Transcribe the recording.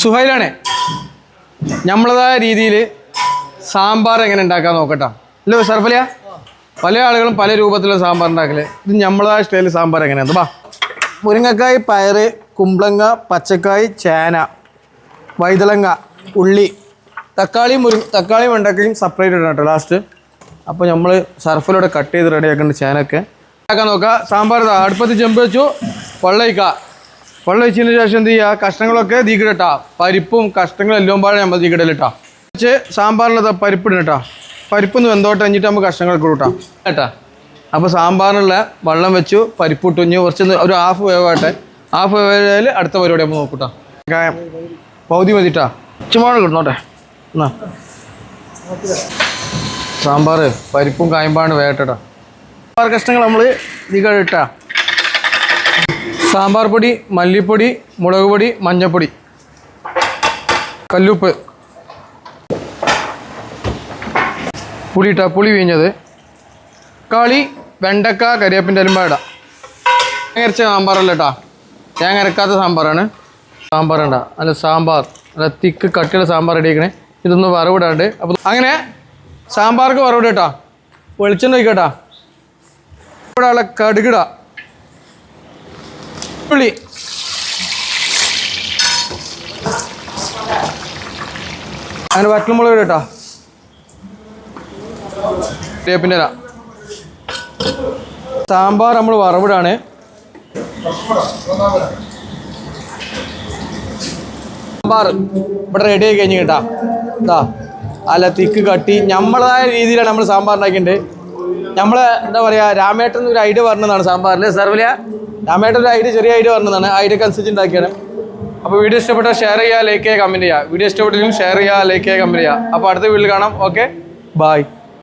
സുഹൈലാണേ, നമ്മളതായ രീതിയിൽ സാമ്പാർ എങ്ങനെ ഉണ്ടാക്കാൻ നോക്കട്ടോ. അല്ലേ സർഫലിയ? പല ആളുകളും പല രൂപത്തിലുള്ള സാമ്പാർ ഉണ്ടാക്കല്. ഇത് നമ്മളതായ സ്റ്റൈലിൽ സാമ്പാർ എങ്ങനെയാണ്? ബാ, മുരിങ്ങക്കായ്, പയറ്, കുമ്പളങ്ങ, പച്ചക്കായ്, ചേന, വൈതളങ്ങ, ഉള്ളി, തക്കാളിയും വെണ്ടക്കയും സെപ്പറേറ്റ് ഇടണം കേട്ടോ ലാസ്റ്റ്. അപ്പോൾ നമ്മൾ സർഫിലൂടെ കട്ട് ചെയ്ത് റെഡിയാക്കേണ്ട ചേനൊക്കെ ഉണ്ടാക്കാൻ നോക്കുക. സാമ്പാർ അടുപ്പത്ത് ചെമ്പ് വെച്ചു, വെള്ളം ഒഴിച്ചതിന് ശേഷം എന്ത് ചെയ്യുക, കഷ്ണങ്ങളൊക്കെ തീക്കിടട്ടാ. പരിപ്പും കഷ്ണങ്ങളും എല്ലാം പാടെ നമ്മൾ തീക്കിടലിട്ടാ. വെച്ച് സാമ്പാറിനുള്ള പരിപ്പിടണം കേട്ടോ. പരിപ്പൊന്ന് വെന്തോട്ട് കഴിഞ്ഞിട്ട് നമുക്ക് കഷ്ണങ്ങളൊക്കെ ഇട്ടാം കേട്ടാ. അപ്പോൾ സാമ്പാറിനുള്ള വെള്ളം വെച്ചു, പരിപ്പിട്ടു. ഇനി കുറച്ച് ഒരു ഹാഫ് വേവാട്ടെ. ഹാഫ് വേവായാൽ അടുത്ത പരിപാടി നമ്മൾ നോക്കൂട്ടാ. കായം പകുതി മതിട്ടാ, ചുമ്മാ കിട്ടണോട്ടെ. എന്നാ സാമ്പാർ പരിപ്പും കായമ്പാണ് വേട്ടട്ടാ. സാമ്പാർ കഷ്ണങ്ങൾ നമ്മൾ ഇതിട്ടാ. സാമ്പാർ പൊടി, മല്ലിപ്പൊടി, മുളക് പൊടി, മഞ്ഞൾപ്പൊടി, കല്ലുപ്പ്, പുളി ഇട്ടാ, പുളി വീഞ്ഞത്, കളി, വെണ്ടക്ക, കരിവേപ്പിൻ്റെ എലുമ്പ ഇടാം. തേങ്ങ അരച്ച സാമ്പാറല്ല കേട്ടാ, തേങ്ങ അരക്കാത്ത സാമ്പാറാണ്. സാമ്പാർ ഉണ്ടാ അല്ല, സാമ്പാർ അല്ല തിക്ക് കട്ടിയുള്ള സാമ്പാർ റെഡിയാക്കണേ. ഇതൊന്ന് വറവിടാണ്ട്. അപ്പോൾ അങ്ങനെ സാമ്പാർക്ക് വറവിട കേട്ടാ. വെളിച്ചെണ്ണ ഒഴിക്കട്ടാ. ഇവിടെ ഉള്ള കടുകിട, ഉള്ളി, അങ്ങനെ വറ്റൽമുളക് കേട്ടാ, വേപ്പിൻ്റെ ഇല. സാമ്പാർ നമ്മൾ വറവിടാണ്. സാമ്പാർ ഇവിടെ റെഡി ആയി കഴിഞ്ഞ് കേട്ടാ. ഇതാ അല്ല തിക്ക് കട്ടി നമ്മളതായ രീതിയിലാണ് നമ്മൾ സാമ്പാർ ഉണ്ടാക്കിയിട്ടുണ്ട്. നമ്മൾ എന്താ പറയുക, രാമേട്ടൻ ഒരു ഐഡിയ പറഞ്ഞതാണ് സാമ്പാറിൽ. സർവലിയ രാമേട്ടൻ ഒരു ചെറിയ ഐഡിയ പറഞ്ഞതാണ്. ഐഡിയക്ക് അനുസരിച്ച് ഉണ്ടാക്കിയാണ്. അപ്പോൾ വീഡിയോ ഇഷ്ടപ്പെട്ടാൽ ഷെയർ ചെയ്യുക, ലൈക്ക് ചെയ്യുക, കമൻറ്റ് ചെയ്യുക. വീഡിയോ ഇഷ്ടപ്പെട്ടില്ലെങ്കിൽ ഷെയർ ചെയ്യുക, ലൈക്ക് ചെയ്യുക, കമൻറ്റ് ചെയ്യുക. അപ്പോൾ അടുത്ത വീഡിയോയിൽ കാണാം. Okay, by.